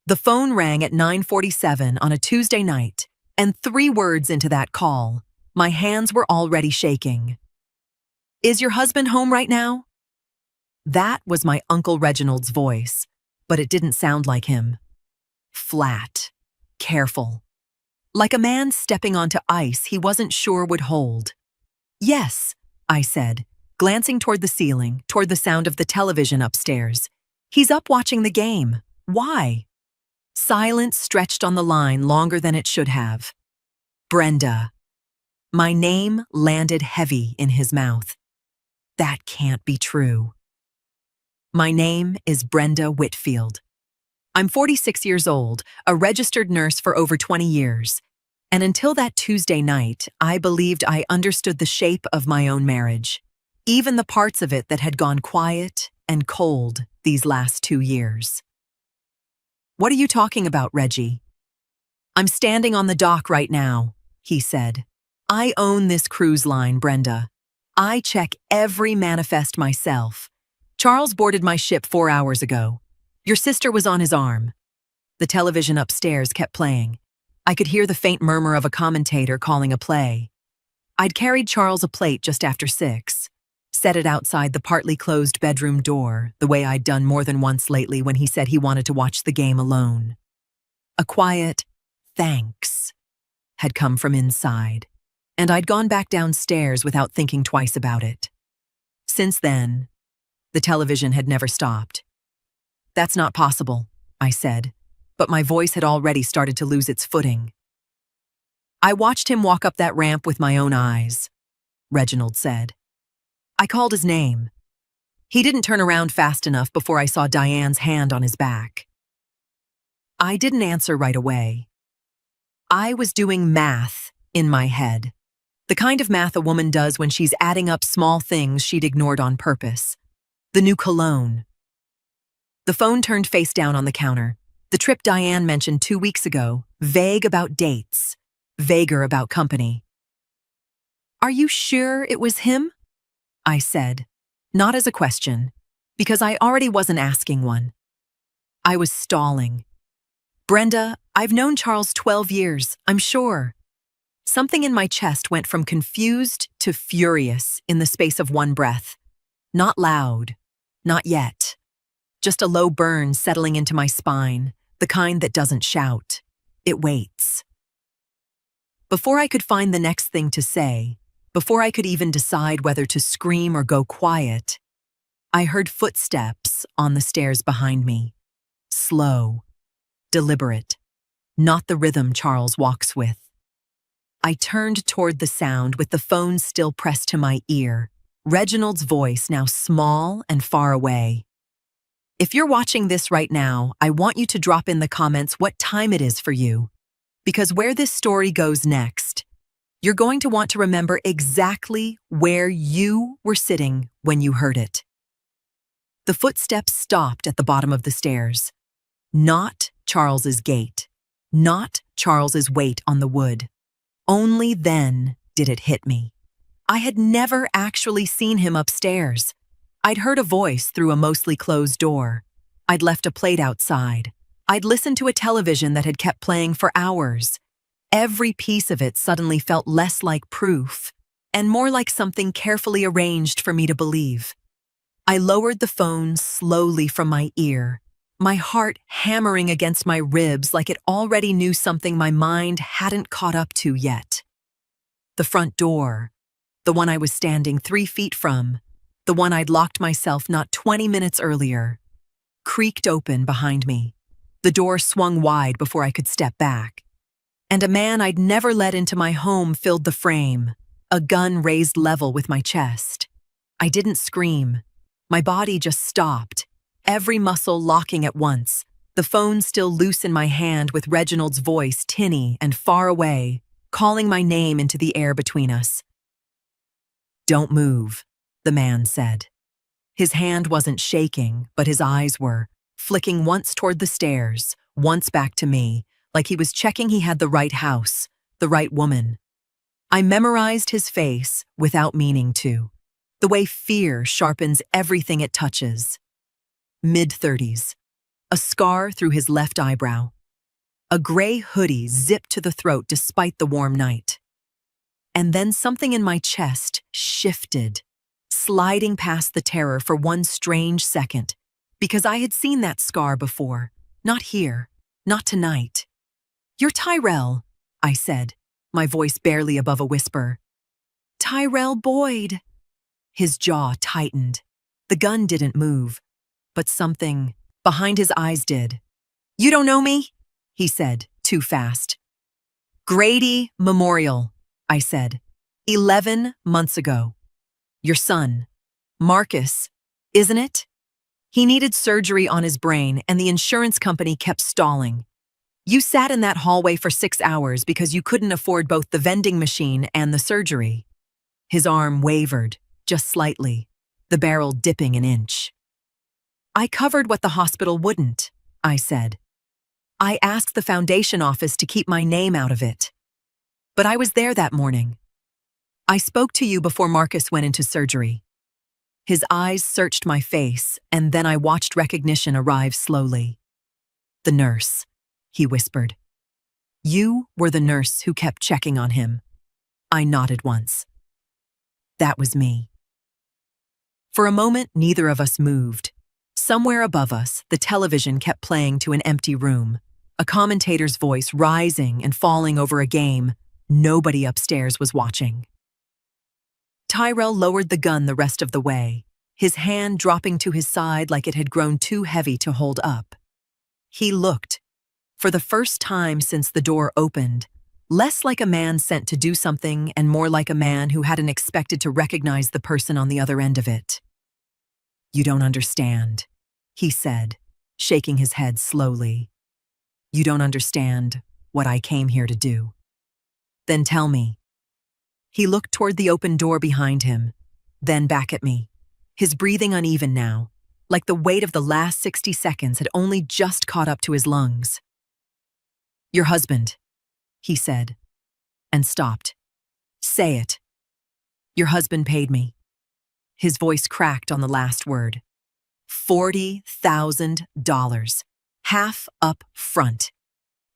The phone rang at 9:47 on a Tuesday night, and 3 words into that call, my hands were already shaking. "Is your husband home right now?" That was my Uncle Reginald's voice, but it didn't sound like him. Flat, careful. Like a man stepping onto ice he wasn't sure would hold. "Yes," I said, glancing toward the ceiling, toward the sound of the television upstairs. "He's up watching the game. Why?" Silence stretched on the line longer than it should have. Brenda. My name landed heavy in his mouth. That can't be true. My name is Brenda Whitfield. I'm 46 years old, a registered nurse for over 20 years. And until that Tuesday night, I believed I understood the shape of my own marriage, even the parts of it that had gone quiet and cold these last 2 years. "What are you talking about, Reggie?" "I'm standing on the dock right now," he said. "I own this cruise line, Brenda. I check every manifest myself. Charles boarded my ship 4 hours ago. Your sister was on his arm." The television upstairs kept playing. I could hear the faint murmur of a commentator calling a play. I'd carried Charles a plate just after 6, set it outside the partly closed bedroom door, the way I'd done more than once lately when he said he wanted to watch the game alone. A quiet, "Thanks," had come from inside, and I'd gone back downstairs without thinking twice about it. Since then, the television had never stopped. "That's not possible," I said, but my voice had already started to lose its footing. "I watched him walk up that ramp with my own eyes," Reginald said. I called his name. He didn't turn around fast enough before I saw Diane's hand on his back. I didn't answer right away. I was doing math in my head. The kind of math a woman does when she's adding up small things she'd ignored on purpose. The new cologne. The phone turned face down on the counter. The trip Diane mentioned 2 weeks ago, vague about dates, vaguer about company. "Are you sure it was him?" I said, not as a question, because I already wasn't asking one. I was stalling. "Brenda, I've known Charles 12 years, I'm sure." Something in my chest went from confused to furious in the space of one breath. Not loud, not yet. Just a low burn settling into my spine, the kind that doesn't shout. It waits. Before I could find the next thing to say, before I could even decide whether to scream or go quiet, I heard footsteps on the stairs behind me. Slow, deliberate, not the rhythm Charles walks with. I turned toward the sound with the phone still pressed to my ear, Reginald's voice now small and far away. "If you're watching this right now, I want you to drop in the comments what time it is for you. Because where this story goes next, you're going to want to remember exactly where you were sitting when you heard it." The footsteps stopped at the bottom of the stairs. Not Charles's gait. Not Charles's weight on the wood. Only then did it hit me. I had never actually seen him upstairs. I'd heard a voice through a mostly closed door. I'd left a plate outside. I'd listened to a television that had kept playing for hours. Every piece of it suddenly felt less like proof, and more like something carefully arranged for me to believe. I lowered the phone slowly from my ear, my heart hammering against my ribs like it already knew something my mind hadn't caught up to yet. The front door, the one I was standing 3 feet from, the one I'd locked myself not 20 minutes earlier, creaked open behind me. The door swung wide before I could step back. And a man I'd never let into my home filled the frame, a gun raised level with my chest. I didn't scream. My body just stopped, every muscle locking at once, the phone still loose in my hand with Reginald's voice tinny and far away, calling my name into the air between us. "Don't move," the man said. His hand wasn't shaking, but his eyes were, flicking once toward the stairs, once back to me, like he was checking he had the right house, the right woman. I memorized his face without meaning to, the way fear sharpens everything it touches. Mid-30s, a scar through his left eyebrow, a gray hoodie zipped to the throat despite the warm night. And then something in my chest shifted, sliding past the terror for one strange second, because I had seen that scar before. Not here, not tonight. "You're Tyrell," I said, my voice barely above a whisper. "Tyrell Boyd." His jaw tightened. The gun didn't move, but something behind his eyes did. "You don't know me?" he said, too fast. "Grady Memorial," I said. 11 months ago. "Your son, Marcus, isn't it? He needed surgery on his brain and the insurance company kept stalling. You sat in that hallway for 6 hours because you couldn't afford both the vending machine and the surgery." His arm wavered, just slightly, the barrel dipping an inch. "I covered what the hospital wouldn't," I said. "I asked the foundation office to keep my name out of it. But I was there that morning. I spoke to you before Marcus went into surgery." His eyes searched my face, and then I watched recognition arrive slowly. "The nurse," he whispered. "You were the nurse who kept checking on him." I nodded once. That was me. For a moment, neither of us moved. Somewhere above us, the television kept playing to an empty room, a commentator's voice rising and falling over a game nobody upstairs was watching. Tyrell lowered the gun the rest of the way, his hand dropping to his side like it had grown too heavy to hold up. He looked, for the first time since the door opened, less like a man sent to do something and more like a man who hadn't expected to recognize the person on the other end of it. "You don't understand," he said, shaking his head slowly. "You don't understand what I came here to do." "Then tell me." He looked toward the open door behind him, then back at me, his breathing uneven now, like the weight of the last 60 seconds had only just caught up to his lungs. "Your husband," he said, and stopped. "Say it." "Your husband paid me." His voice cracked on the last word. $40,000, half up front.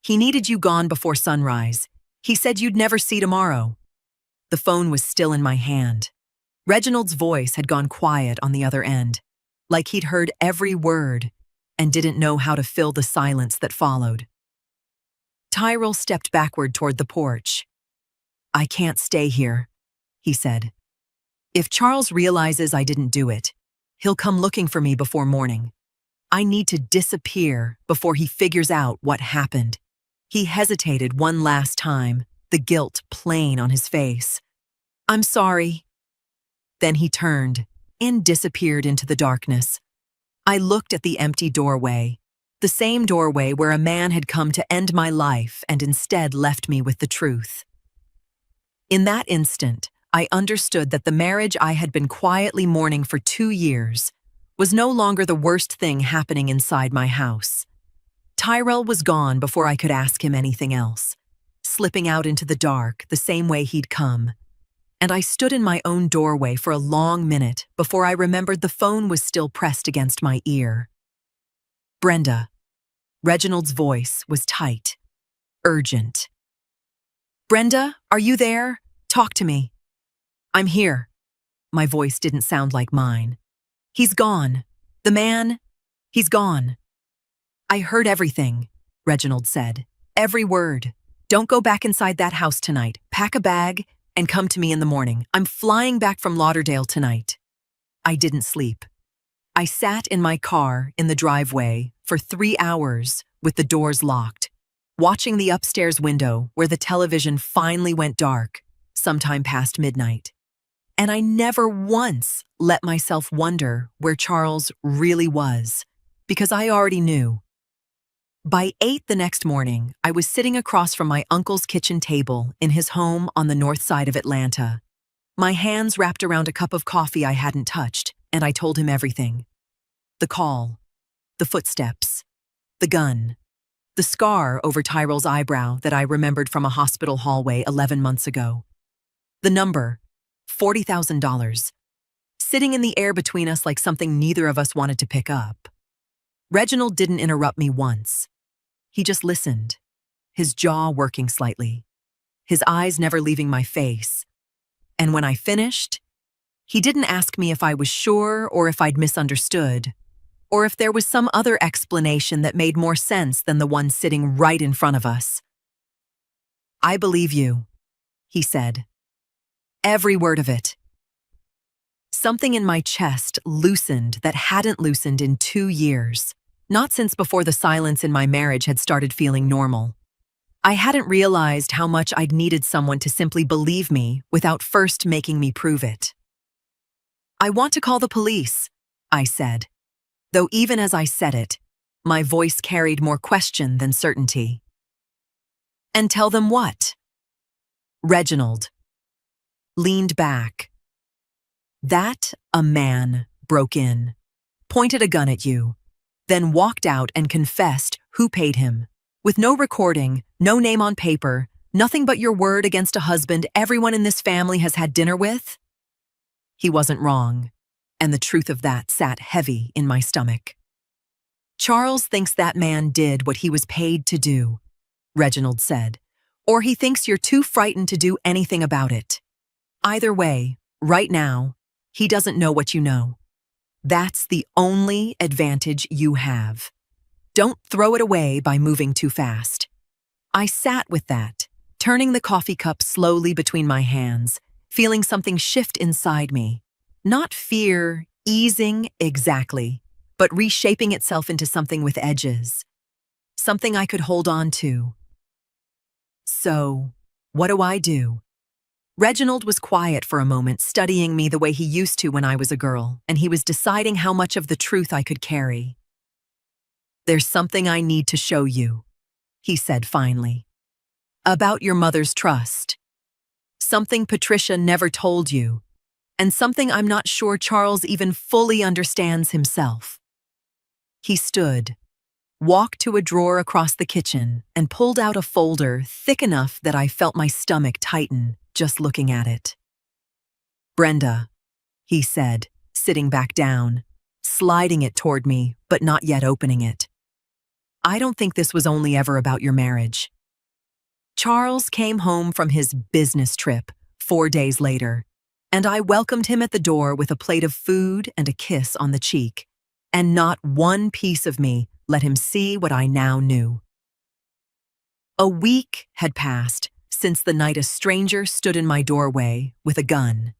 He needed you gone before sunrise. He said you'd never see tomorrow. The phone was still in my hand. Reginald's voice had gone quiet on the other end, like he'd heard every word and didn't know how to fill the silence that followed. Tyrell stepped backward toward the porch. "I can't stay here," he said. "If Charles realizes I didn't do it, he'll come looking for me before morning. I need to disappear before he figures out what happened." He hesitated one last time, the guilt plain on his face. "I'm sorry." Then he turned and disappeared into the darkness. I looked at the empty doorway, the same doorway where a man had come to end my life and instead left me with the truth. In that instant, I understood that the marriage I had been quietly mourning for 2 years was no longer the worst thing happening inside my house. Tyrell was gone before I could ask him anything else, slipping out into the dark the same way he'd come. And I stood in my own doorway for a long minute before I remembered the phone was still pressed against my ear. "Brenda." Reginald's voice was tight, urgent. "Brenda, are you there? Talk to me." "I'm here." My voice didn't sound like mine. "He's gone. The man, he's gone." "I heard everything," Reginald said. "Every word. Don't go back inside that house tonight. Pack a bag and come to me in the morning. I'm flying back from Lauderdale tonight." I didn't sleep. I sat in my car in the driveway for 3 hours with the doors locked, watching the upstairs window where the television finally went dark, sometime past midnight. And I never once let myself wonder where Charles really was, because I already knew. By 8 the next morning, I was sitting across from my uncle's kitchen table in his home on the north side of Atlanta. My hands wrapped around a cup of coffee I hadn't touched, and I told him everything. The call, the footsteps, the gun, the scar over Tyrell's eyebrow that I remembered from a hospital hallway 11 months ago. The number, $40,000, sitting in the air between us like something neither of us wanted to pick up. Reginald didn't interrupt me once. He just listened, his jaw working slightly, his eyes never leaving my face. And when I finished, he didn't ask me if I was sure or if I'd misunderstood, or if there was some other explanation that made more sense than the one sitting right in front of us. "I believe you," he said. "Every word of it." Something in my chest loosened that hadn't loosened in 2 years, not since before the silence in my marriage had started feeling normal. I hadn't realized how much I'd needed someone to simply believe me without first making me prove it. "I want to call the police," I said, though even as I said it, my voice carried more question than certainty. "And tell them what?" Reginald leaned back. "That a man broke in, pointed a gun at you, then walked out and confessed who paid him, with no recording, no name on paper, nothing but your word against a husband everyone in this family has had dinner with?" He wasn't wrong, and the truth of that sat heavy in my stomach. "Charles thinks that man did what he was paid to do," Reginald said, "or he thinks you're too frightened to do anything about it. Either way, right now, he doesn't know what you know. That's the only advantage you have. Don't throw it away by moving too fast." I sat with that, turning the coffee cup slowly between my hands, feeling something shift inside me. Not fear, easing exactly, but reshaping itself into something with edges. Something I could hold on to. "So, what do I do?" Reginald was quiet for a moment, studying me the way he used to when I was a girl, and he was deciding how much of the truth I could carry. "There's something I need to show you," he said finally. "About your mother's trust. Something Patricia never told you, and something I'm not sure Charles even fully understands himself." He stood, walked to a drawer across the kitchen, and pulled out a folder thick enough that I felt my stomach tighten just looking at it. "Brenda," he said, sitting back down, sliding it toward me, but not yet opening it. "I don't think this was only ever about your marriage." Charles came home from his business trip 4 days later, and I welcomed him at the door with a plate of food and a kiss on the cheek, and not one piece of me let him see what I now knew. A week had passed since the night a stranger stood in my doorway with a gun,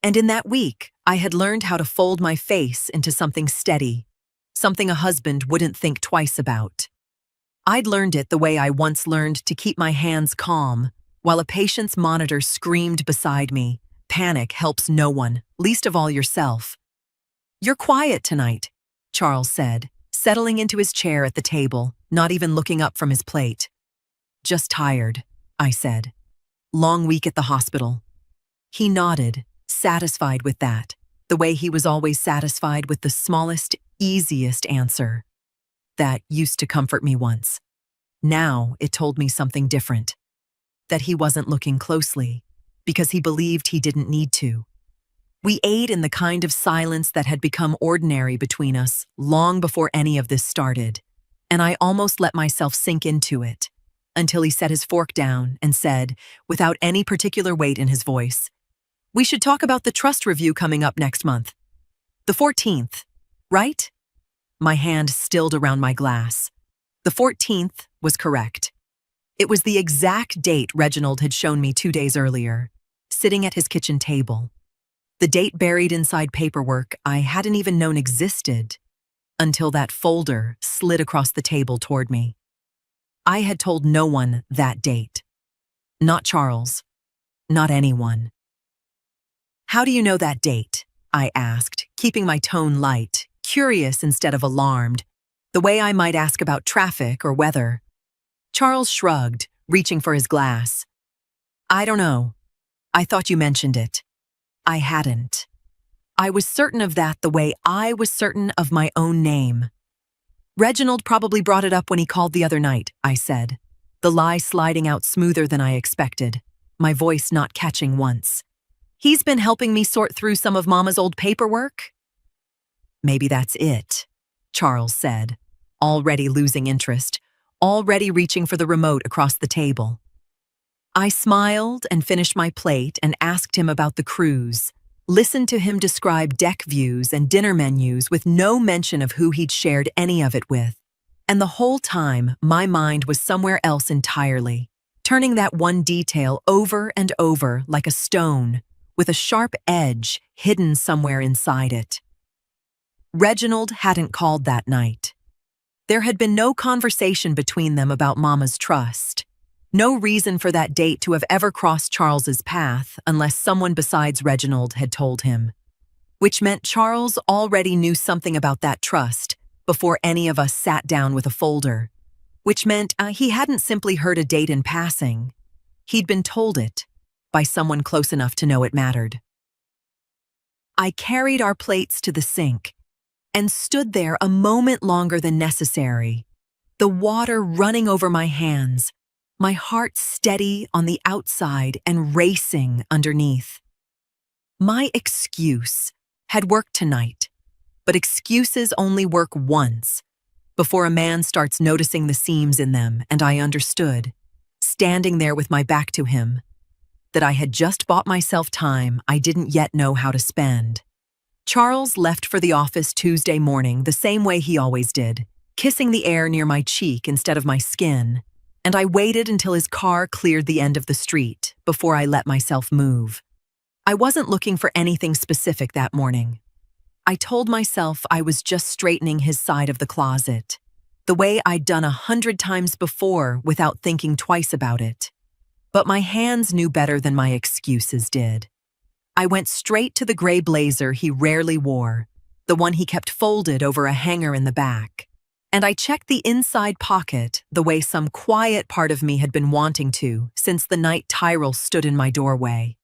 and in that week I had learned how to fold my face into something steady, something a husband wouldn't think twice about. I'd learned it the way I once learned to keep my hands calm while a patient's monitor screamed beside me, "Panic helps no one, least of all yourself." "You're quiet tonight," Charles said, settling into his chair at the table, not even looking up from his plate. "Just tired," I said. "Long week at the hospital." He nodded, satisfied with that, the way he was always satisfied with the smallest, easiest answer. That used to comfort me once. Now it told me something different. That he wasn't looking closely, because he believed he didn't need to. We ate in the kind of silence that had become ordinary between us long before any of this started, and I almost let myself sink into it, until he set his fork down and said, without any particular weight in his voice, "We should talk about the trust review coming up next month. The 14th, right?" My hand stilled around my glass. The 14th was correct. It was the exact date Reginald had shown me 2 days earlier, sitting at his kitchen table. The date buried inside paperwork I hadn't even known existed until that folder slid across the table toward me. I had told no one that date. Not Charles. Not anyone. "How do you know that date?" I asked, keeping my tone light, curious instead of alarmed, the way I might ask about traffic or weather. Charles shrugged, reaching for his glass. "I don't know. I thought you mentioned it." I hadn't. I was certain of that the way I was certain of my own name. "Reginald probably brought it up when he called the other night," I said, the lie sliding out smoother than I expected, my voice not catching once. "He's been helping me sort through some of Mama's old paperwork?" "Maybe that's it," Charles said, already losing interest, already reaching for the remote across the table. I smiled and finished my plate and asked him about the cruise, listened to him describe deck views and dinner menus with no mention of who he'd shared any of it with. And the whole time, my mind was somewhere else entirely, turning that one detail over and over like a stone, with a sharp edge hidden somewhere inside it. Reginald hadn't called that night. There had been no conversation between them about Mama's trust. No reason for that date to have ever crossed Charles's path unless someone besides Reginald had told him. Which meant Charles already knew something about that trust before any of us sat down with a folder. Which meant he hadn't simply heard a date in passing. He'd been told it by someone close enough to know it mattered. I carried our plates to the sink and stood there a moment longer than necessary, the water running over my hands, my heart steady on the outside and racing underneath. My excuse had worked tonight, but excuses only work once, before a man starts noticing the seams in them, and I understood, standing there with my back to him, that I had just bought myself time I didn't yet know how to spend. Charles left for the office Tuesday morning the same way he always did, kissing the air near my cheek instead of my skin, and I waited until his car cleared the end of the street before I let myself move. I wasn't looking for anything specific that morning. I told myself I was just straightening his side of the closet, the way I'd done 100 times before without thinking twice about it. But my hands knew better than my excuses did. I went straight to the gray blazer he rarely wore, the one he kept folded over a hanger in the back, and I checked the inside pocket the way some quiet part of me had been wanting to since the night Tyrell stood in my doorway.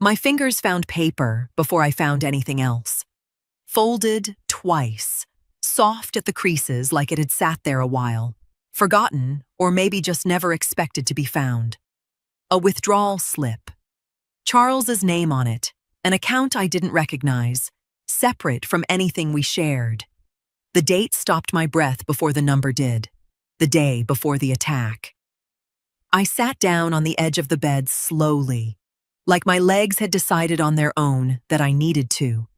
My fingers found paper before I found anything else. Folded twice, soft at the creases like it had sat there a while, forgotten or maybe just never expected to be found. A withdrawal slip. Charles's name on it, an account I didn't recognize, separate from anything we shared. The date stopped my breath before the number did, the day before the attack. I sat down on the edge of the bed slowly, like my legs had decided on their own that I needed to,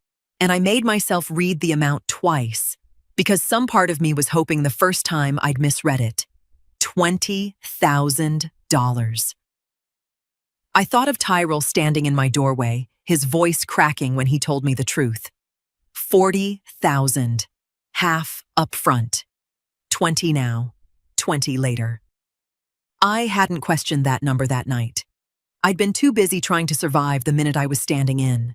and I made myself read the amount twice, because some part of me was hoping the first time I'd misread it. $20,000. I thought of Tyrell standing in my doorway, his voice cracking when he told me the truth. 40,000. Half up front. 20 now. 20 later. I hadn't questioned that number that night. I'd been too busy trying to survive the minute I was standing in.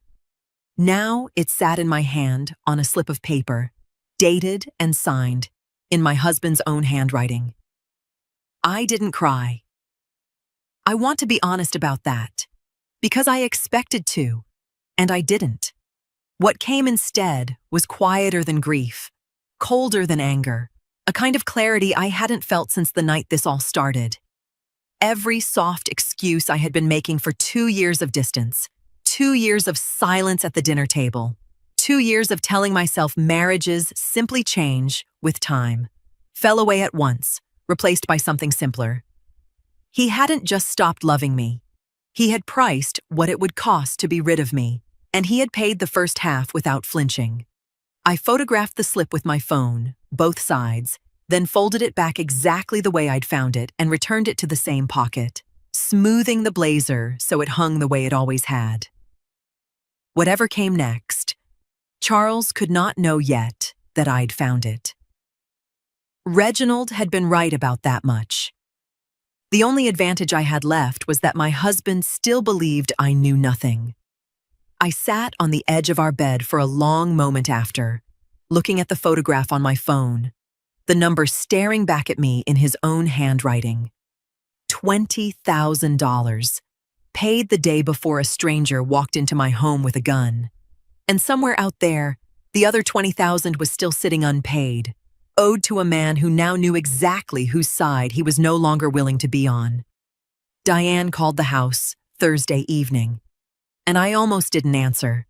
Now it sat in my hand on a slip of paper, dated and signed, in my husband's own handwriting. I didn't cry. I want to be honest about that, because I expected to, and I didn't. What came instead was quieter than grief, colder than anger, a kind of clarity I hadn't felt since the night this all started. Every soft excuse I had been making for 2 years of distance, 2 years of silence at the dinner table, 2 years of telling myself marriages simply change with time, fell away at once, replaced by something simpler. He hadn't just stopped loving me. He had priced what it would cost to be rid of me, and he had paid the first half without flinching. I photographed the slip with my phone, both sides, then folded it back exactly the way I'd found it and returned it to the same pocket, smoothing the blazer so it hung the way it always had. Whatever came next, Charles could not know yet that I'd found it. Reginald had been right about that much. The only advantage I had left was that my husband still believed I knew nothing. I sat on the edge of our bed for a long moment after, looking at the photograph on my phone, the number staring back at me in his own handwriting. $20,000, paid the day before a stranger walked into my home with a gun. And somewhere out there, the other $20,000 was still sitting unpaid, owed to a man who now knew exactly whose side he was no longer willing to be on. Diane called the house Thursday evening, and I almost didn't answer.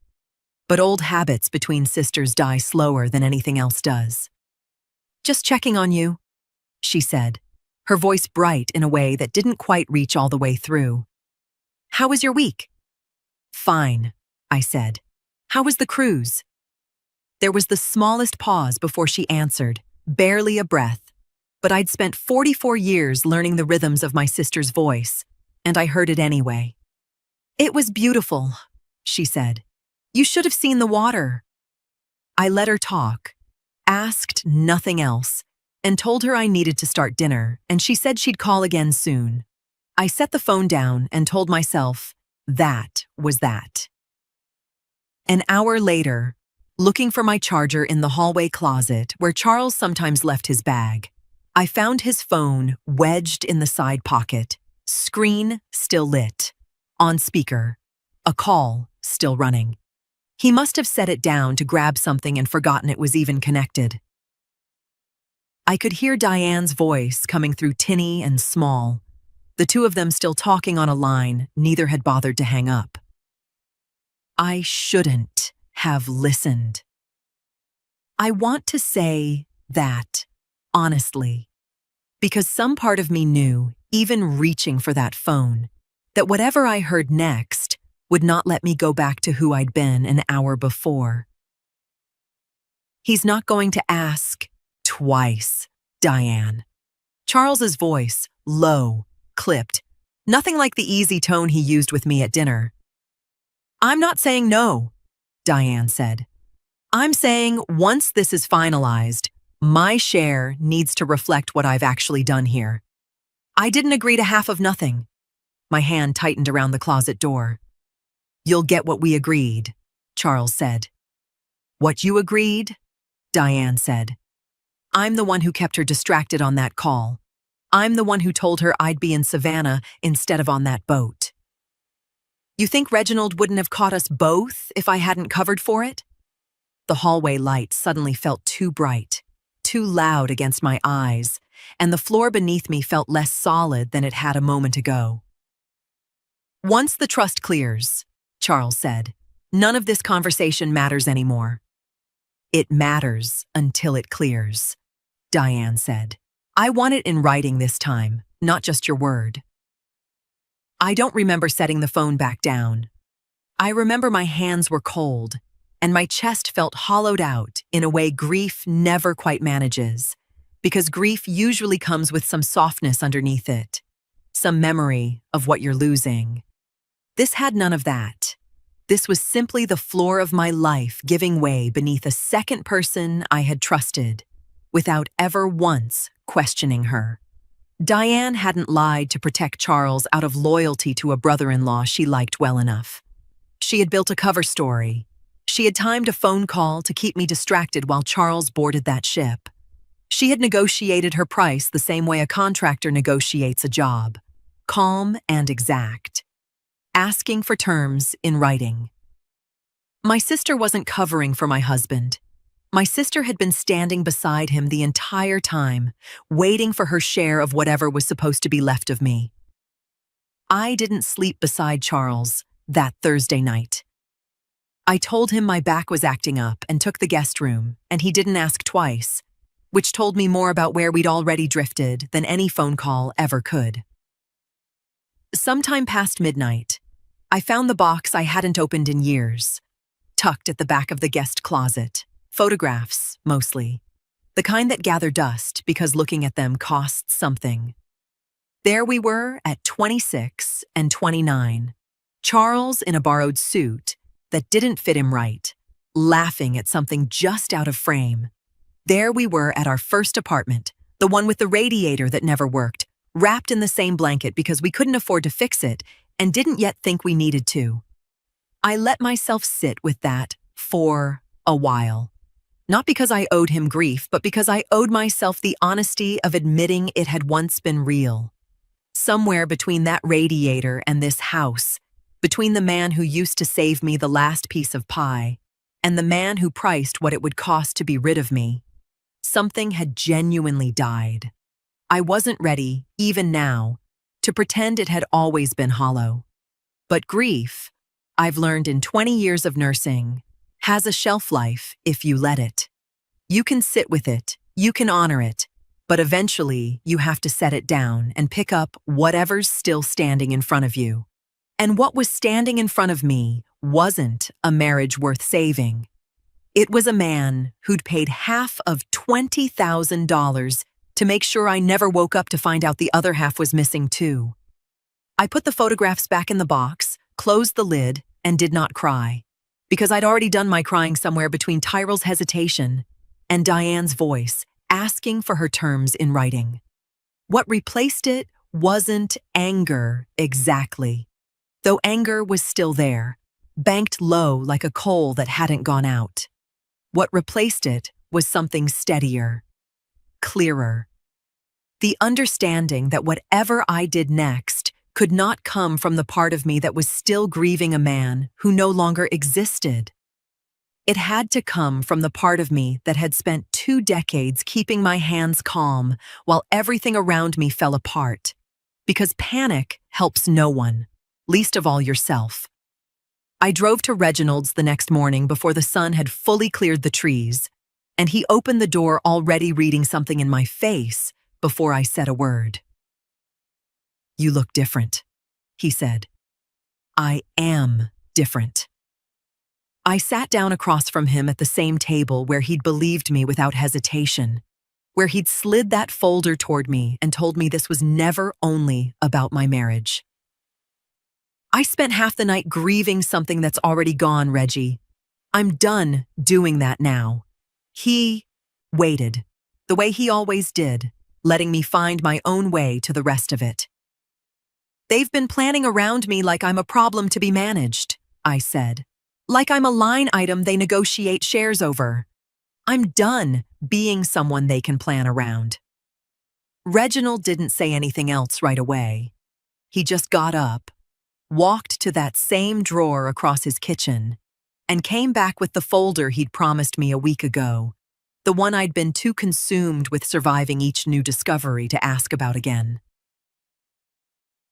But old habits between sisters die slower than anything else does. Just checking on you, she said, her voice bright in a way that didn't quite reach all the way through. How was your week? Fine, I said. How was the cruise? There was the smallest pause before she answered, barely a breath. But I'd spent 44 years learning the rhythms of my sister's voice, and I heard it anyway. It was beautiful, she said. You should have seen the water. I let her talk, asked nothing else, and told her I needed to start dinner, and she said she'd call again soon. I set the phone down and told myself, that was that. An hour later, looking for my charger in the hallway closet where Charles sometimes left his bag, I found his phone wedged in the side pocket, screen still lit, on speaker, a call still running. He must have set it down to grab something and forgotten it was even connected. I could hear Diane's voice coming through tinny and small, the two of them still talking on a line neither had bothered to hang up. I shouldn't have listened. I want to say that, honestly, because some part of me knew, even reaching for that phone, that whatever I heard next would not let me go back to who I'd been an hour before. He's not going to ask twice, Diane. Charles's voice, low, clipped, nothing like the easy tone he used with me at dinner. I'm not saying no, Diane said. I'm saying once this is finalized, my share needs to reflect what I've actually done here. I didn't agree to half of nothing. My hand tightened around the closet door. You'll get what we agreed, Charles said. What you agreed? Diane said. I'm the one who kept her distracted on that call. I'm the one who told her I'd be in Savannah instead of on that boat. You think Reginald wouldn't have caught us both if I hadn't covered for it? The hallway light suddenly felt too bright, too loud against my eyes, and the floor beneath me felt less solid than it had a moment ago. Once the trust clears, Charles said, none of this conversation matters anymore. It matters until it clears, Diane said. I want it in writing this time, not just your word. I don't remember setting the phone back down. I remember my hands were cold, and my chest felt hollowed out in a way grief never quite manages, because grief usually comes with some softness underneath it, some memory of what you're losing. This had none of that. This was simply the floor of my life giving way beneath a second person I had trusted, without ever once questioning her. Diane hadn't lied to protect Charles out of loyalty to a brother-in-law she liked well enough. She had built a cover story. She had timed a phone call to keep me distracted while Charles boarded that ship. She had negotiated her price the same way a contractor negotiates a job, calm and exact, asking for terms in writing. My sister wasn't covering for my husband. My sister had been standing beside him the entire time, waiting for her share of whatever was supposed to be left of me. I didn't sleep beside Charles that Thursday night. I told him my back was acting up and took the guest room, and he didn't ask twice, which told me more about where we'd already drifted than any phone call ever could. Sometime past midnight, I found the box I hadn't opened in years, tucked at the back of the guest closet. Photographs, mostly. The kind that gather dust because looking at them costs something. There we were at 26 and 29. Charles in a borrowed suit that didn't fit him right, laughing at something just out of frame. There we were at our first apartment, the one with the radiator that never worked, wrapped in the same blanket because we couldn't afford to fix it and didn't yet think we needed to. I let myself sit with that for a while. Not because I owed him grief, but because I owed myself the honesty of admitting it had once been real. Somewhere between that radiator and this house, between the man who used to save me the last piece of pie and the man who priced what it would cost to be rid of me, something had genuinely died. I wasn't ready, even now, to pretend it had always been hollow. But grief, I've learned in 20 years of nursing, has a shelf life if you let it. You can sit with it, You can honor it, but eventually you have to set it down and pick up whatever's still standing in front of you. And what was standing in front of me wasn't a marriage worth saving. It was a man who'd paid half of $20,000 to make sure I never woke up to find out the other half was missing too. I put the photographs back in the box, closed the lid, and did not cry, because I'd already done my crying somewhere between Tyrell's hesitation and Diane's voice asking for her terms in writing. What replaced it wasn't anger exactly, though anger was still there, banked low like a coal that hadn't gone out. What replaced it was something steadier, clearer. The understanding that whatever I did next could not come from the part of me that was still grieving a man who no longer existed. It had to come from the part of me that had spent 2 decades keeping my hands calm while everything around me fell apart. Because panic helps no one, least of all yourself. I drove to Reginald's the next morning before the sun had fully cleared the trees, and he opened the door already reading something in my face before I said a word. "You look different," he said. "I am different." I sat down across from him at the same table where he'd believed me without hesitation, where he'd slid that folder toward me and told me this was never only about my marriage. "I spent half the night grieving something that's already gone, Reggie. I'm done doing that now." He waited, the way he always did, letting me find my own way to the rest of it. "They've been planning around me like I'm a problem to be managed," I said. "Like I'm a line item they negotiate shares over. I'm done being someone they can plan around." Reginald didn't say anything else right away. He just got up, walked to that same drawer across his kitchen, and came back with the folder he'd promised me a week ago, the one I'd been too consumed with surviving each new discovery to ask about again.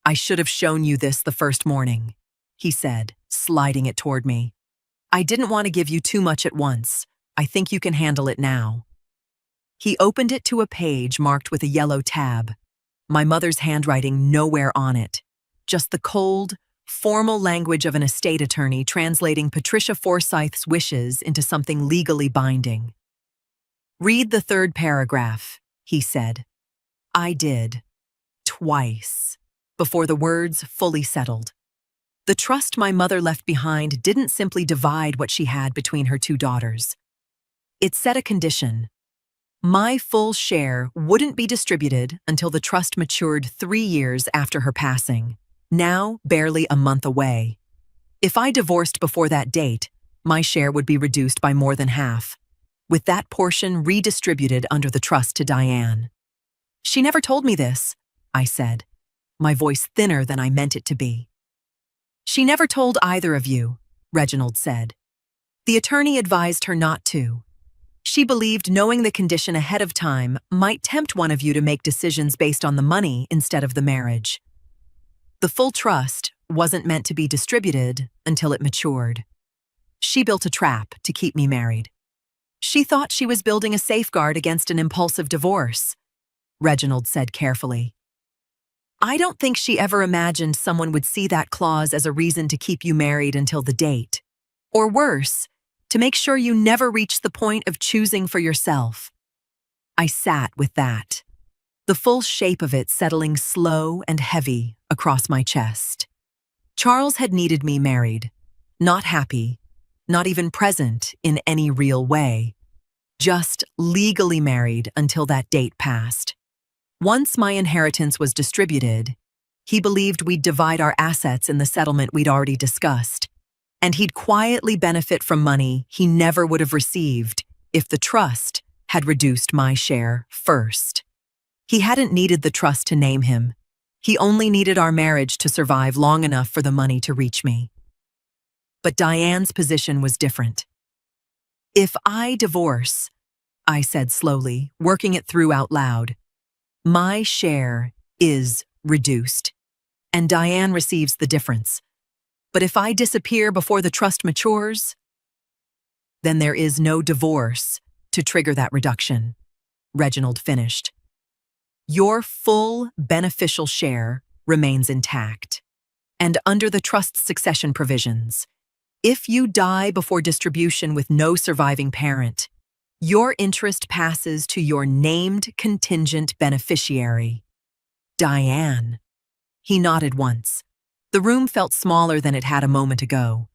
"I should have shown you this the first morning," he said, sliding it toward me. "I didn't want to give you too much at once. I think you can handle it now." He opened it to a page marked with a yellow tab, my mother's handwriting nowhere on it, just the cold, formal language of an estate attorney translating Patricia Forsyth's wishes into something legally binding. "Read the 3rd paragraph," he said. I did, twice, before the words fully settled. The trust my mother left behind didn't simply divide what she had between her 2 daughters. It set a condition. My full share wouldn't be distributed until the trust matured 3 years after her passing, now barely a month away. If I divorced before that date, my share would be reduced by more than half, with that portion redistributed under the trust to Diane. "She never told me this," I said, my voice thinner than I meant it to be. "She never told either of you," Reginald said. "The attorney advised her not to. She believed knowing the condition ahead of time might tempt one of you to make decisions based on the money instead of the marriage. The full trust wasn't meant to be distributed until it matured. She built a trap to keep me married. She thought she was building a safeguard against an impulsive divorce," Reginald said carefully. "I don't think she ever imagined someone would see that clause as a reason to keep you married until the date. Or worse, to make sure you never reach the point of choosing for yourself." I sat with that, the full shape of it settling slow and heavy across my chest. Charles had needed me married, not happy, not even present in any real way, just legally married until that date passed. Once my inheritance was distributed, he believed we'd divide our assets in the settlement we'd already discussed, and he'd quietly benefit from money he never would have received if the trust had reduced my share first. He hadn't needed the trust to name him. He only needed our marriage to survive long enough for the money to reach me. But Diane's position was different. "If I divorce," I said slowly, working it through out loud, "my share is reduced, and Diane receives the difference. But if I disappear before the trust matures, then there is no divorce to trigger that reduction." Reginald finished. Your full beneficial share remains intact. And under the trust's succession provisions, if you die before distribution with no surviving parent, your interest passes to your named contingent beneficiary, Diane. He nodded once. The room felt smaller than it had a moment ago.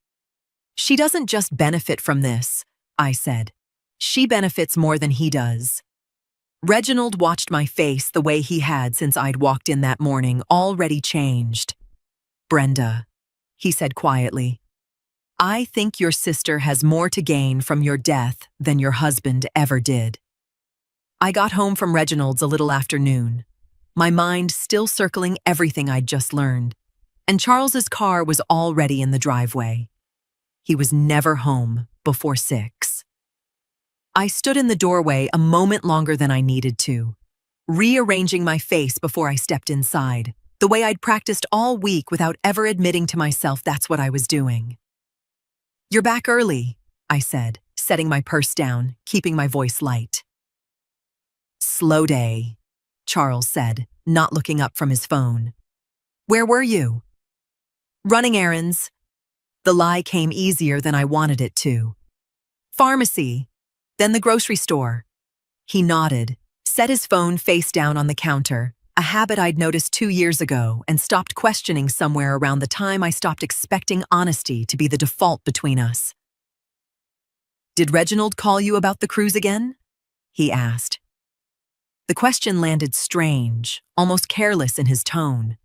She doesn't just benefit from this, I said. She benefits more than he does. Reginald watched my face the way he had since I'd walked in that morning, already changed. Brenda, he said quietly, I think your sister has more to gain from your death than your husband ever did. I got home from Reginald's a little after noon, my mind still circling everything I'd just learned, and Charles's car was already in the driveway. He was never home before 6. I stood in the doorway a moment longer than I needed to, rearranging my face before I stepped inside, the way I'd practiced all week without ever admitting to myself that's what I was doing. You're back early, I said, setting my purse down, keeping my voice light. Slow day, Charles said, not looking up from his phone. Where were you? Running errands. The lie came easier than I wanted it to. Pharmacy, then the grocery store. He nodded, set his phone face down on the counter, a habit I'd noticed 2 years ago, and stopped questioning somewhere around the time I stopped expecting honesty to be the default between us. Did Reginald call you about the cruise again? He asked. The question landed strange, almost careless in his tone.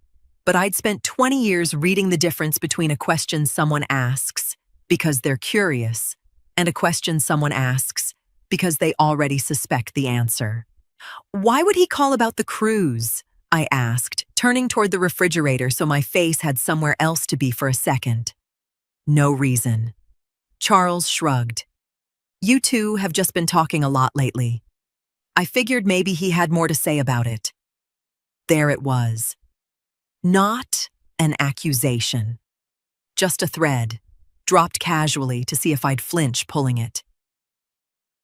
But I'd spent 20 years reading the difference between a question someone asks because they're curious and a question someone asks because they already suspect the answer. Why would he call about the cruise? I asked, turning toward the refrigerator so my face had somewhere else to be for a second. No reason. Charles shrugged. You two have just been talking a lot lately. I figured maybe he had more to say about it. There it was. Not an accusation. Just a thread, dropped casually to see if I'd flinch pulling it.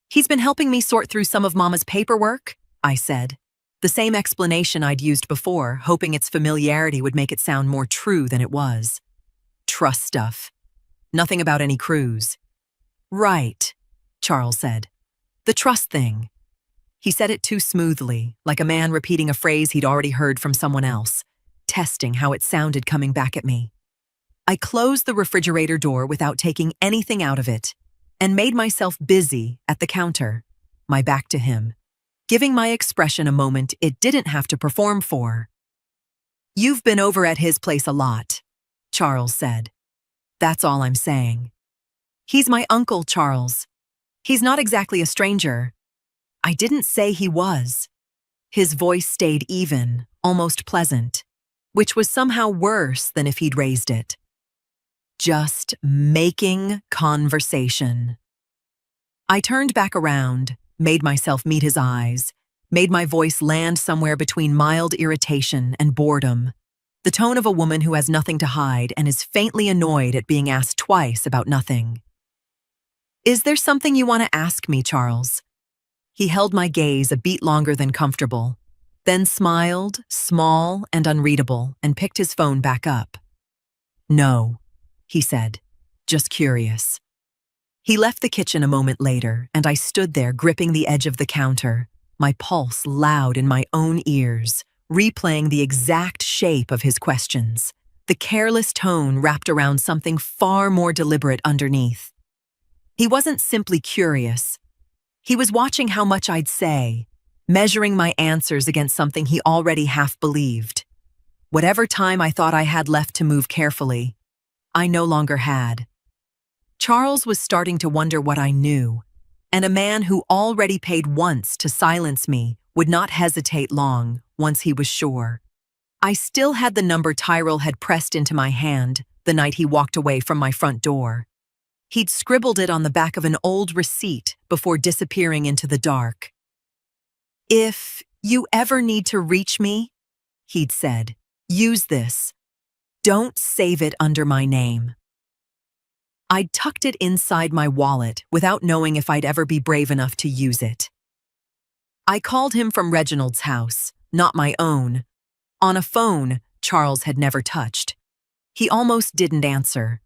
He's been helping me sort through some of Mama's paperwork, I said. The same explanation I'd used before, hoping its familiarity would make it sound more true than it was. Trust stuff. Nothing about any cruise. Right, Charles said. The trust thing. He said it too smoothly, like a man repeating a phrase he'd already heard from someone else, testing how it sounded coming back at me. I closed the refrigerator door without taking anything out of it, and made myself busy at the counter, my back to him, giving my expression a moment it didn't have to perform for. You've been over at his place a lot, Charles said. That's all I'm saying. He's my uncle, Charles. He's not exactly a stranger. I didn't say he was. His voice stayed even, almost pleasant, which was somehow worse than if he'd raised it. Just making conversation. I turned back around, made myself meet his eyes, made my voice land somewhere between mild irritation and boredom, the tone of a woman who has nothing to hide and is faintly annoyed at being asked twice about nothing. Is there something you want to ask me, Charles? He held my gaze a beat longer than comfortable, then smiled, small and unreadable, and picked his phone back up. No, he said, just curious. He left the kitchen a moment later, and I stood there gripping the edge of the counter, my pulse loud in my own ears, replaying the exact shape of his questions, the careless tone wrapped around something far more deliberate underneath. He wasn't simply curious. He was watching how much I'd say, measuring my answers against something he already half believed. Whatever time I thought I had left to move carefully, I no longer had. Charles was starting to wonder what I knew, and a man who already paid once to silence me would not hesitate long once he was sure. I still had the number Tyrell had pressed into my hand the night he walked away from my front door. He'd scribbled it on the back of an old receipt before disappearing into the dark. If you ever need to reach me, he'd said, use this. Don't save it under my name. I'd tucked it inside my wallet without knowing if I'd ever be brave enough to use it. I called him from Reginald's house, not my own. On a phone Charles had never touched. He almost didn't answer.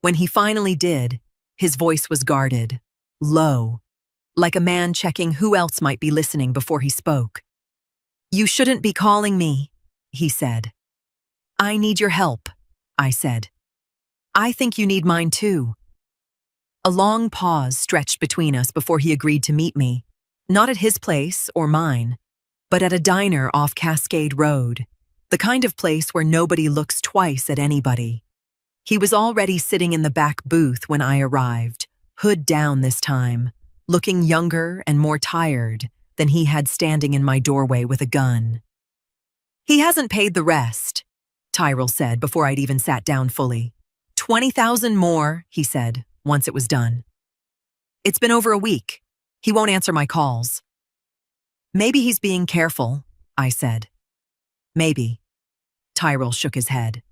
When he finally did, his voice was guarded, low, like a man checking who else might be listening before he spoke. "You shouldn't be calling me," he said. "I need your help," I said. "I think you need mine too." A long pause stretched between us before he agreed to meet me, not at his place or mine, but at a diner off Cascade Road, the kind of place where nobody looks twice at anybody. He was already sitting in the back booth when I arrived, hood down this time, looking younger and more tired than he had standing in my doorway with a gun. "He hasn't paid the rest," Tyrell said before I'd even sat down fully. 20,000 more, he said, once it was done. "It's been over a week. He won't answer my calls." "Maybe he's being careful," I said. "Maybe." Tyrell shook his head.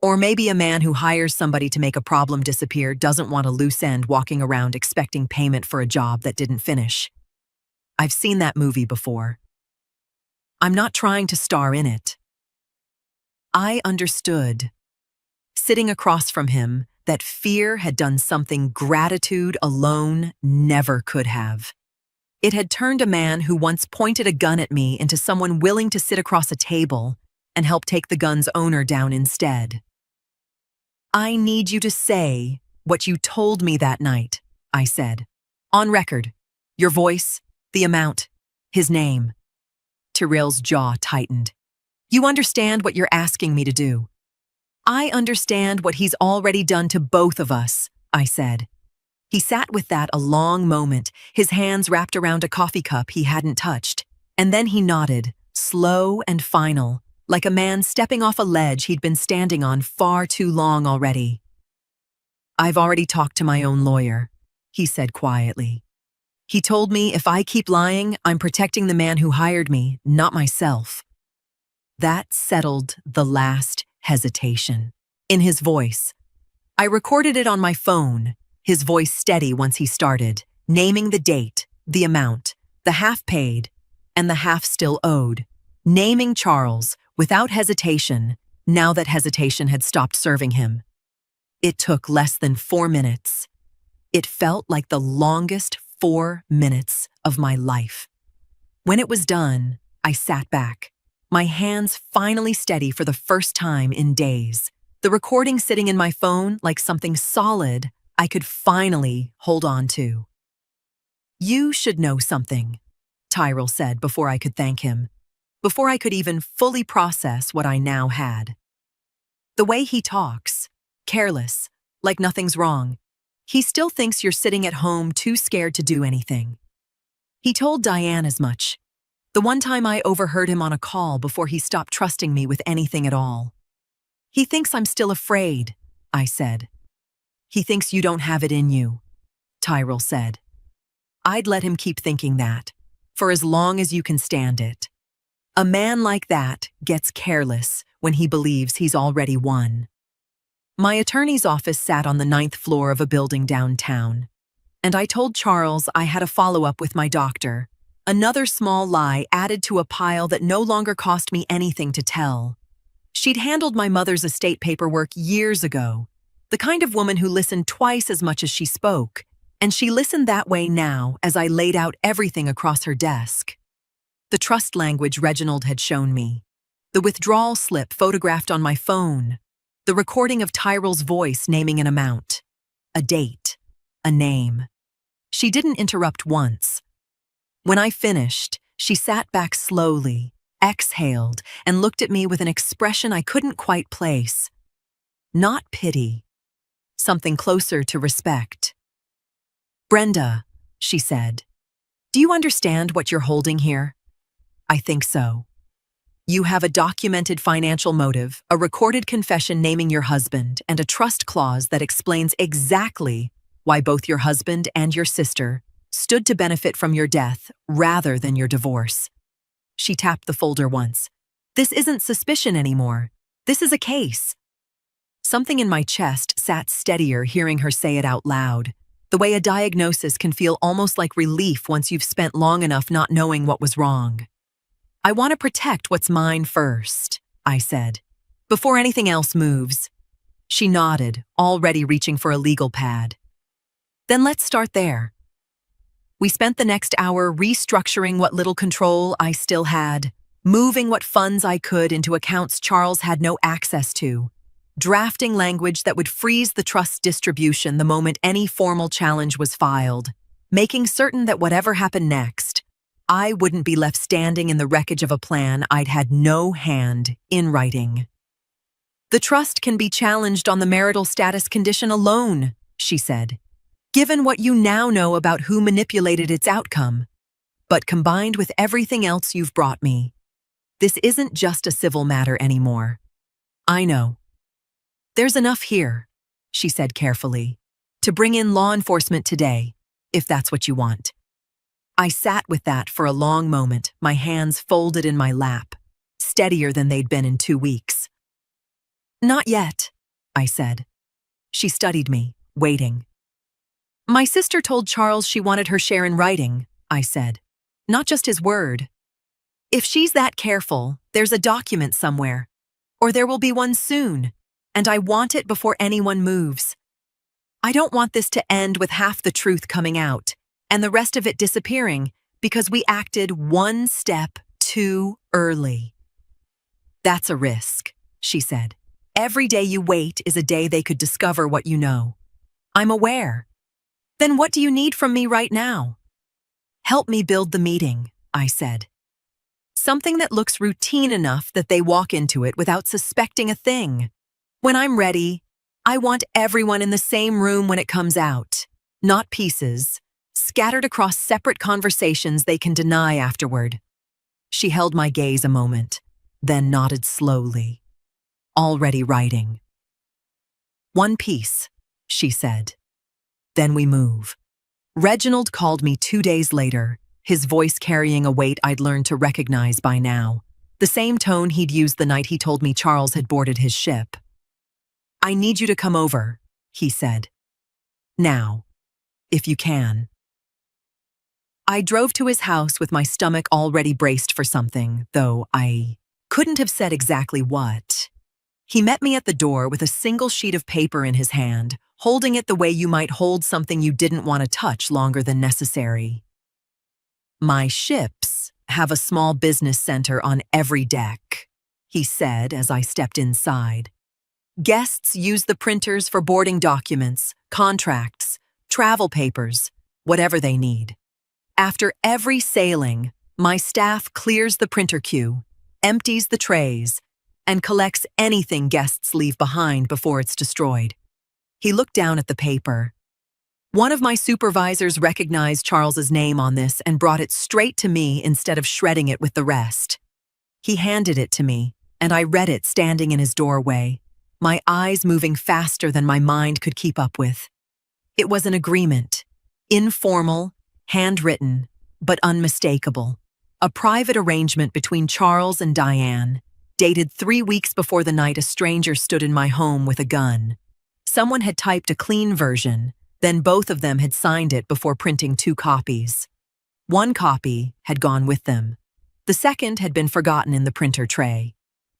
"Or maybe a man who hires somebody to make a problem disappear doesn't want a loose end walking around expecting payment for a job that didn't finish. I've seen that movie before. I'm not trying to star in it." I understood. Sitting across from him, that fear had done something gratitude alone never could have. It had turned a man who once pointed a gun at me into someone willing to sit across a table and help take the gun's owner down instead. "I need you to say what you told me that night," I said. "On record. Your voice, the amount, his name." Tyrell's jaw tightened. "You understand what you're asking me to do?" "I understand what he's already done to both of us," I said. He sat with that a long moment, his hands wrapped around a coffee cup he hadn't touched, and then he nodded, slow and final, like a man stepping off a ledge he'd been standing on far too long already. "I've already talked to my own lawyer," he said quietly. "He told me if I keep lying, I'm protecting the man who hired me, not myself." That settled the last hesitation in his voice. I recorded it on my phone, his voice steady once he started, naming the date, the amount, the half paid, and the half still owed, naming Charles without hesitation, now that hesitation had stopped serving him. It took less than 4 minutes. It felt like the longest 4 minutes of my life. When it was done, I sat back, my hands finally steady for the first time in days, the recording sitting in my phone like something solid I could finally hold on to. "You should know something," Tyrell said before I could thank him, before I could even fully process what I now had. The way he talks, careless, like nothing's wrong, he still thinks you're sitting at home too scared to do anything. He told Diane as much, the one time I overheard him on a call before he stopped trusting me with anything at all. "He thinks I'm still afraid," I said. "He thinks you don't have it in you," Tyrell said. "I'd let him keep thinking that, for as long as you can stand it. A man like that gets careless when he believes he's already won." My attorney's office sat on the 9th floor of a building downtown, and I told Charles I had a follow-up with my doctor, another small lie added to a pile that no longer cost me anything to tell. She'd handled my mother's estate paperwork years ago, the kind of woman who listened twice as much as she spoke, and she listened that way now as I laid out everything across her desk. The trust language Reginald had shown me, the withdrawal slip photographed on my phone, the recording of Tyrell's voice naming an amount, a date, a name. She didn't interrupt once. When I finished, she sat back slowly, exhaled, and looked at me with an expression I couldn't quite place. Not pity, something closer to respect. "Brenda," she said, "do you understand what you're holding here?" "I think so. You have a documented financial motive, a recorded confession naming your husband, and a trust clause that explains exactly why both your husband and your sister stood to benefit from your death rather than your divorce." She tapped the folder once. "This isn't suspicion anymore. This is a case." Something in my chest sat steadier hearing her say it out loud. The way a diagnosis can feel almost like relief once you've spent long enough not knowing what was wrong. I want to protect what's mine first, I said, before anything else moves. She nodded, already reaching for a legal pad. Then let's start there. We spent the next hour restructuring what little control I still had, moving what funds I could into accounts Charles had no access to, drafting language that would freeze the trust's distribution the moment any formal challenge was filed, making certain that whatever happened next, I wouldn't be left standing in the wreckage of a plan I'd had no hand in writing. The trust can be challenged on the marital status condition alone, she said, given what you now know about who manipulated its outcome. But combined with everything else you've brought me, this isn't just a civil matter anymore. I know. There's enough here, she said carefully, to bring in law enforcement today, if that's what you want. I sat with that for a long moment, my hands folded in my lap, steadier than they'd been in 2 weeks. Not yet, I said. She studied me, waiting. My sister told Charles she wanted her share in writing, I said, not just his word. If she's that careful, there's a document somewhere, or there will be one soon, and I want it before anyone moves. I don't want this to end with half the truth coming out, and the rest of it disappearing because we acted one step too early. That's a risk, she said. Every day you wait is a day they could discover what you know. I'm aware. Then what do you need from me right now? Help me build the meeting, I said. Something that looks routine enough that they walk into it without suspecting a thing. When I'm ready, I want everyone in the same room when it comes out, not pieces, scattered across separate conversations they can deny afterward. She held my gaze a moment, then nodded slowly. Already writing. One piece, she said. Then we move. Reginald called me 2 days later, his voice carrying a weight I'd learned to recognize by now, the same tone he'd used the night he told me Charles had boarded his ship. I need you to come over, he said. Now, if you can. I drove to his house with my stomach already braced for something, though I couldn't have said exactly what. He met me at the door with a single sheet of paper in his hand, holding it the way you might hold something you didn't want to touch longer than necessary. My ships have a small business center on every deck, he said as I stepped inside. Guests use the printers for boarding documents, contracts, travel papers, whatever they need. After every sailing, my staff clears the printer queue, empties the trays, and collects anything guests leave behind before it's destroyed. He looked down at the paper. One of my supervisors recognized Charles's name on this and brought it straight to me instead of shredding it with the rest. He handed it to me, and I read it standing in his doorway, my eyes moving faster than my mind could keep up with. It was an agreement, informal, handwritten, but unmistakable. A private arrangement between Charles and Diane, dated 3 weeks before the night a stranger stood in my home with a gun. Someone had typed a clean version, then both of them had signed it before printing 2 copies. One copy had gone with them. The second had been forgotten in the printer tray.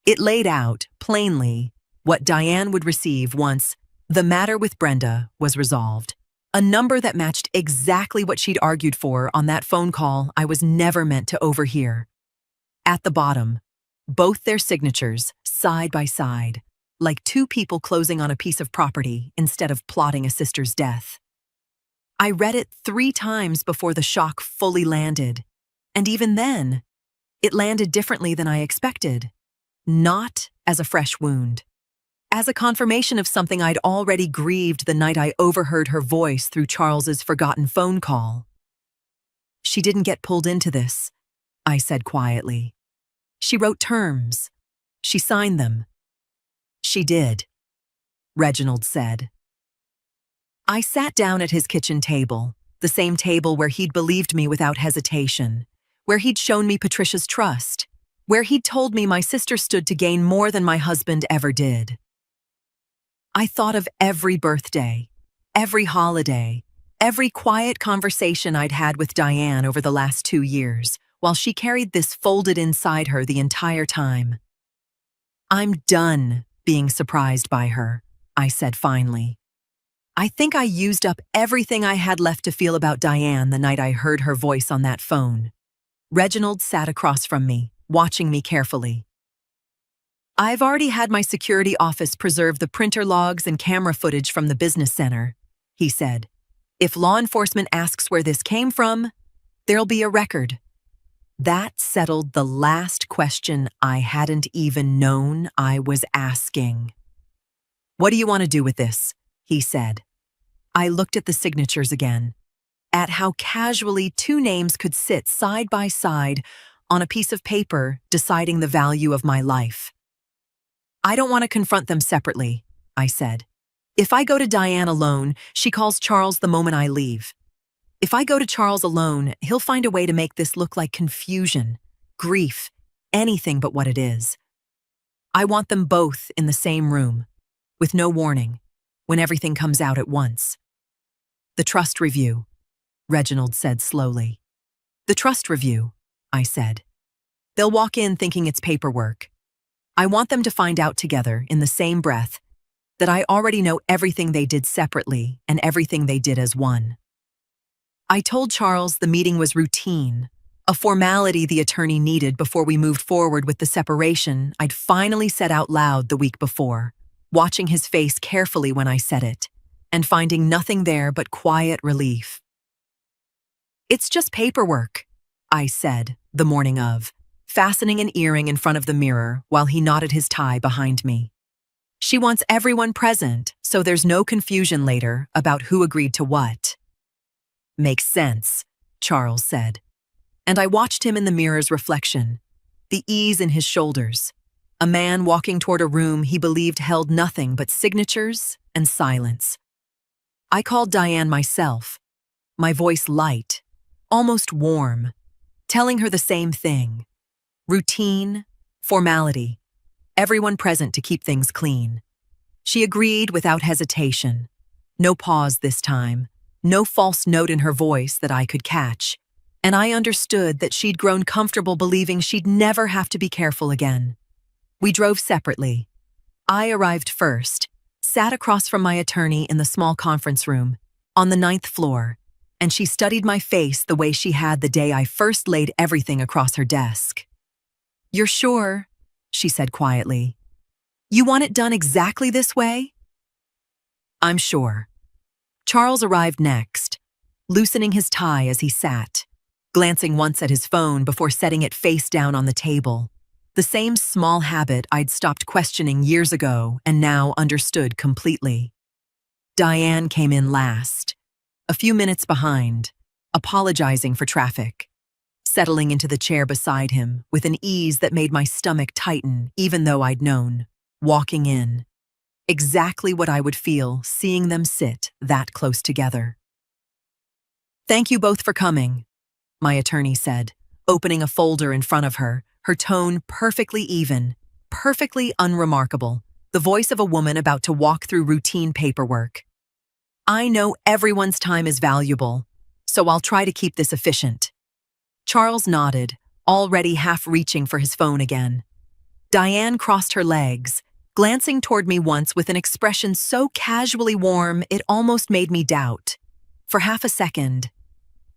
It laid out, plainly, what Diane would receive once the matter with Brenda was resolved. A number that matched exactly what she'd argued for on that phone call I was never meant to overhear. At the bottom, both their signatures, side by side, like 2 people closing on a piece of property instead of plotting a sister's death. I read it 3 times before the shock fully landed, and even then, it landed differently than I expected. Not as a fresh wound. As a confirmation of something I'd already grieved the night I overheard her voice through Charles's forgotten phone call. She didn't get pulled into this, I said quietly. She wrote terms. She signed them. She did, Reginald said. I sat down at his kitchen table, the same table where he'd believed me without hesitation, where he'd shown me Patricia's trust, where he'd told me my sister stood to gain more than my husband ever did. I thought of every birthday, every holiday, Every quiet conversation I'd had with Diane over the last 2 years, while she carried this folded inside her the entire time. "I'm done being surprised by her," I said finally. I think I used up everything I had left to feel about Diane the night I heard her voice on that phone. Reginald sat across from me, watching me carefully. "I've already had my security office preserve the printer logs and camera footage from the business center," he said. "If law enforcement asks where this came from, there'll be a record." That settled the last question I hadn't even known I was asking. "What do you want to do with this?" he said. I looked at the signatures again, at how casually two names could sit side by side on a piece of paper deciding the value of my life. "I don't want to confront them separately," I said. "If I go to Diane alone, she calls Charles the moment I leave. If I go to Charles alone, he'll find a way to make this look like confusion, grief, anything but what it is. I want them both in the same room, with no warning, when everything comes out at once." "The trust review," Reginald said slowly. "The trust review," I said. "They'll walk in thinking it's paperwork. I want them to find out together, in the same breath, that I already know everything they did separately and everything they did as one." I told Charles the meeting was routine, a formality the attorney needed before we moved forward with the separation I'd finally said out loud the week before, watching his face carefully when I said it, and finding nothing there but quiet relief. "It's just paperwork," I said the morning of, fastening an earring in front of the mirror while he knotted his tie behind me. "She wants everyone present, so there's no confusion later about who agreed to what." "Makes sense," Charles said. And I watched him in the mirror's reflection, the ease in his shoulders, a man walking toward a room he believed held nothing but signatures and silence. I called Diane myself, my voice light, almost warm, telling her the same thing. Routine, formality, everyone present to keep things clean. She agreed without hesitation. No pause this time, no false note in her voice that I could catch, and I understood that she'd grown comfortable believing she'd never have to be careful again. We drove separately. I arrived first, sat across from my attorney in the small conference room, on the 9th floor, and she studied my face the way she had the day I first laid everything across her desk. "You're sure?" she said quietly. "You want it done exactly this way?" "I'm sure." Charles arrived next, loosening his tie as he sat, glancing once at his phone before setting it face down on the table. The same small habit I'd stopped questioning years ago and now understood completely. Diane came in last, a few minutes behind, apologizing for traffic, settling into the chair beside him with an ease that made my stomach tighten even though I'd known, walking in, exactly what I would feel seeing them sit that close together. "Thank you both for coming," my attorney said, opening a folder in front of her, her tone perfectly even, perfectly unremarkable, the voice of a woman about to walk through routine paperwork. "I know everyone's time is valuable, so I'll try to keep this efficient." Charles nodded, already half reaching for his phone again. Diane crossed her legs, glancing toward me once with an expression so casually warm it almost made me doubt, for half a second,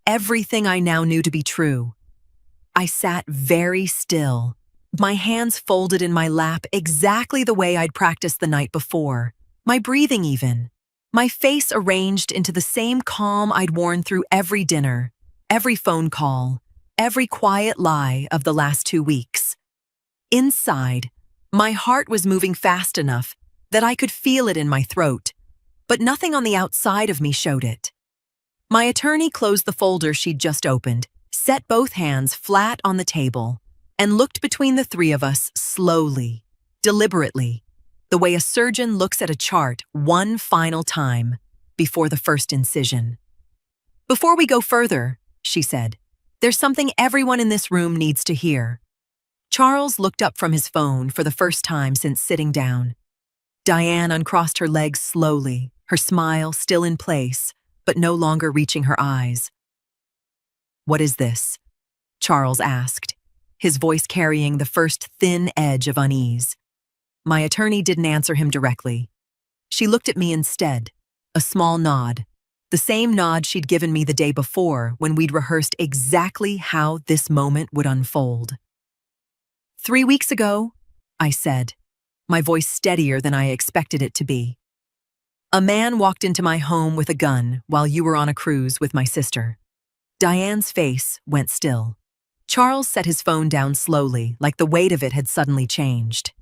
everything I now knew to be true. I sat very still, my hands folded in my lap exactly the way I'd practiced the night before, my breathing even, my face arranged into the same calm I'd worn through every dinner, every phone call, every quiet lie of the last 2 weeks. Inside, my heart was moving fast enough that I could feel it in my throat, but nothing on the outside of me showed it. My attorney closed the folder she'd just opened, set both hands flat on the table, and looked between the three of us slowly, deliberately, the way a surgeon looks at a chart one final time before the first incision. "Before we go further," she said, "there's something everyone in this room needs to hear." Charles looked up from his phone for the first time since sitting down. Diane uncrossed her legs slowly, her smile still in place, but no longer reaching her eyes. "What is this?" Charles asked, his voice carrying the first thin edge of unease. My attorney didn't answer him directly. She looked at me instead, a small nod, the same nod she'd given me the day before when we'd rehearsed exactly how this moment would unfold. "3 weeks ago," I said, my voice steadier than I expected it to be, "a man walked into my home with a gun while you were on a cruise with my sister." Diane's face went still. Charles set his phone down slowly, like the weight of it had suddenly changed.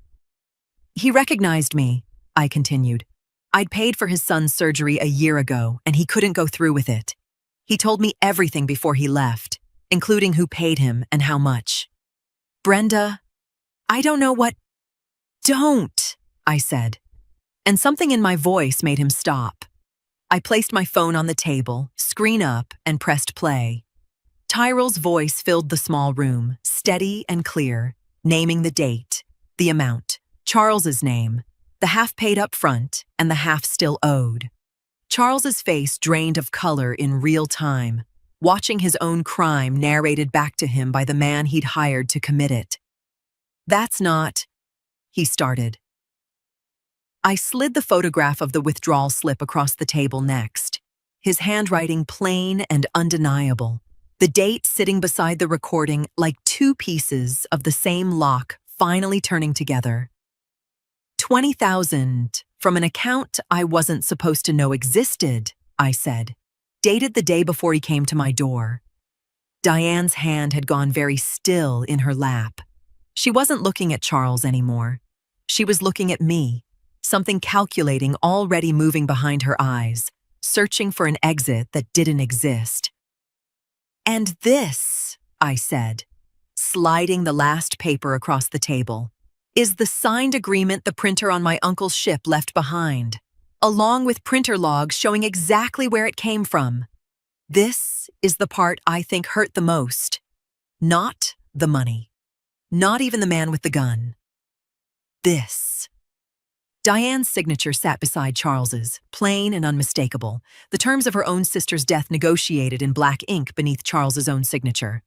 "He recognized me," I continued. "I'd paid for his son's surgery a year ago, and he couldn't go through with it. He told me everything before he left, including who paid him and how much." "Brenda, I don't know what—" "Don't," I said, and something in my voice made him stop. I placed my phone on the table, screen up, and pressed play. Tyrell's voice filled the small room, steady and clear, naming the date, the amount, Charles's name, the half paid up front and the half still owed. Charles's face drained of color in real time, watching his own crime narrated back to him by the man he'd hired to commit it. "That's not," he started. I slid the photograph of the withdrawal slip across the table next, his handwriting plain and undeniable, the date sitting beside the recording like two pieces of the same lock finally turning together. 20,000 from an account I wasn't supposed to know existed, I said, dated the day before he came to my door. Diane's hand had gone very still in her lap. She wasn't looking at Charles anymore. She was looking at me, something calculating already moving behind her eyes, searching for an exit that didn't exist. "And this," I said, sliding the last paper across the table, "is the signed agreement the printer on my uncle's ship left behind, along with printer logs showing exactly where it came from. This is the part I think hurt the most. Not the money. Not even the man with the gun. This." Diane's signature sat beside Charles's, plain and unmistakable, the terms of her own sister's death negotiated in black ink beneath Charles's own signature.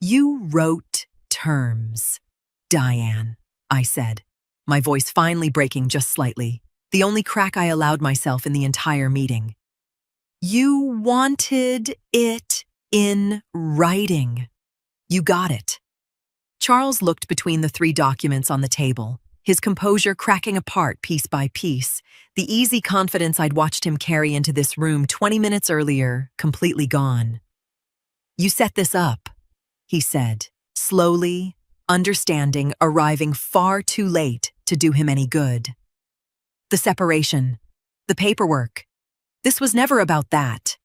"You wrote terms, Diane," I said, my voice finally breaking just slightly, the only crack I allowed myself in the entire meeting. "You wanted it in writing. You got it." Charles looked between the 3 documents on the table, his composure cracking apart piece by piece, the easy confidence I'd watched him carry into this room 20 minutes earlier completely gone. "You set this up," he said, slowly, understanding arriving far too late to do him any good. "The separation, the paperwork. This was never about that."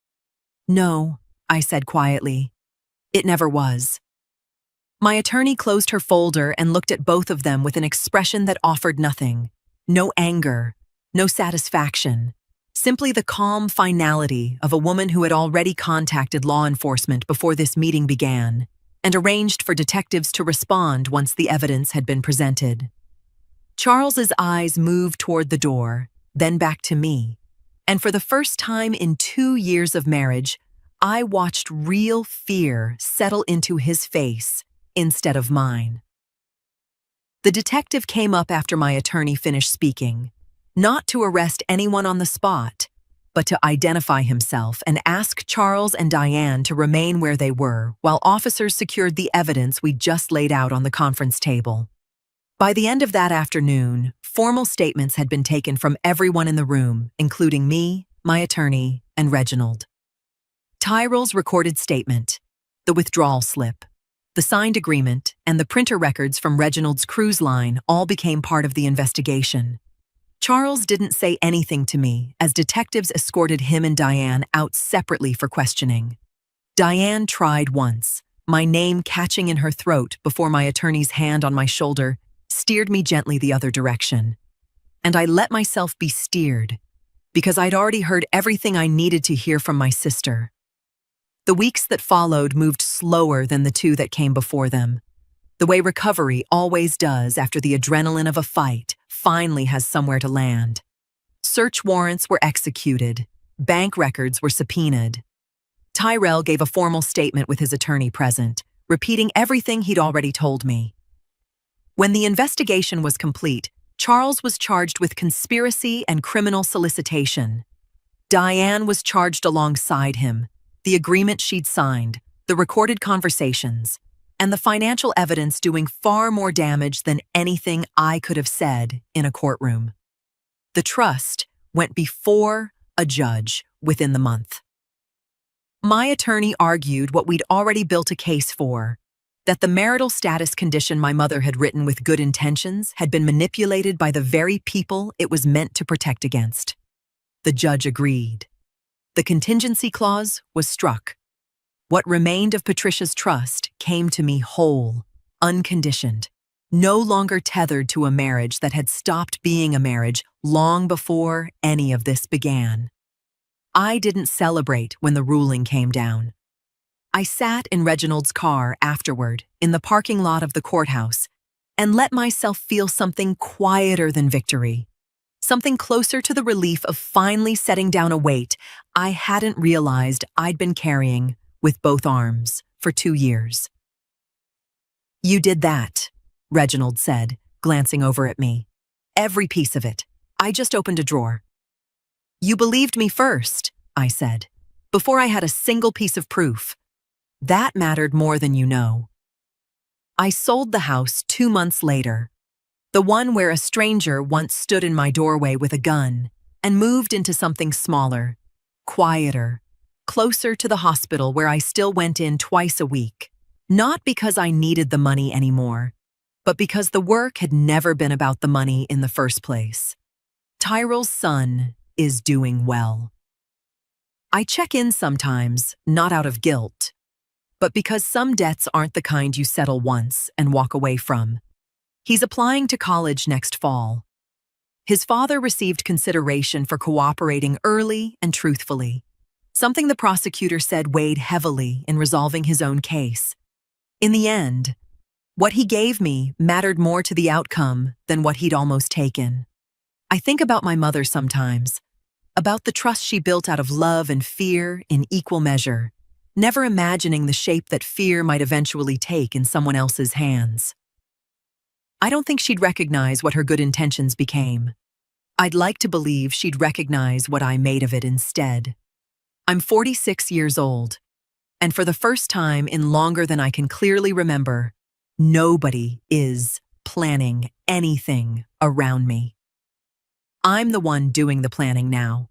"No," I said quietly. "It never was." My attorney closed her folder and looked at both of them with an expression that offered nothing. No anger, no satisfaction, simply the calm finality of a woman who had already contacted law enforcement before this meeting began and arranged for detectives to respond once the evidence had been presented. Charles's eyes moved toward the door, then back to me, and for the first time in 2 years of marriage, I watched real fear settle into his face instead of mine. The detective came up after my attorney finished speaking, not to arrest anyone on the spot, but to identify himself and ask Charles and Diane to remain where they were while officers secured the evidence we'd just laid out on the conference table. By the end of that afternoon, formal statements had been taken from everyone in the room, including me, my attorney, and Reginald. Tyrell's recorded statement, the withdrawal slip, the signed agreement, and the printer records from Reginald's cruise line all became part of the investigation. Charles didn't say anything to me as detectives escorted him and Diane out separately for questioning. Diane tried once, my name catching in her throat before my attorney's hand on my shoulder steered me gently the other direction. And I let myself be steered, because I'd already heard everything I needed to hear from my sister. The weeks that followed moved slower than the 2 that came before them, the way recovery always does after the adrenaline of a fight finally has somewhere to land. Search warrants were executed, Bank records were subpoenaed. Tyrell gave a formal statement with his attorney present, repeating everything he'd already told me. When the investigation was complete, Charles was charged with conspiracy and criminal solicitation. Diane was charged alongside him, the agreement she'd signed, the recorded conversations, and the financial evidence doing far more damage than anything I could have said in a courtroom. The trust went before a judge within the month. My attorney argued what we'd already built a case for, that the marital status condition my mother had written with good intentions had been manipulated by the very people it was meant to protect against. The judge agreed. The contingency clause was struck. What remained of Patricia's trust came to me whole, unconditioned, no longer tethered to a marriage that had stopped being a marriage long before any of this began. I didn't celebrate when the ruling came down. I sat in Reginald's car afterward, in the parking lot of the courthouse, and let myself feel something quieter than victory, something closer to the relief of finally setting down a weight I hadn't realized I'd been carrying with both arms for 2 years. "You did that," Reginald said, glancing over at me. "Every piece of it. I just opened a drawer." "You believed me first," I said, "before I had a single piece of proof. That mattered more than you know." I sold the house 2 months later, the one where a stranger once stood in my doorway with a gun, and moved into something smaller, quieter, closer to the hospital where I still went in twice a week, not because I needed the money anymore, but because the work had never been about the money in the first place. Tyrell's son is doing well. I check in sometimes, not out of guilt, but because some debts aren't the kind you settle once and walk away from. He's applying to college next fall. His father received consideration for cooperating early and truthfully, something the prosecutor said weighed heavily in resolving his own case. In the end, what he gave me mattered more to the outcome than what he'd almost taken. I think about my mother sometimes, about the trust she built out of love and fear in equal measure, never imagining the shape that fear might eventually take in someone else's hands. I don't think she'd recognize what her good intentions became. I'd like to believe she'd recognize what I made of it instead. I'm 46 years old, and for the first time in longer than I can clearly remember, nobody is planning anything around me. I'm the one doing the planning now.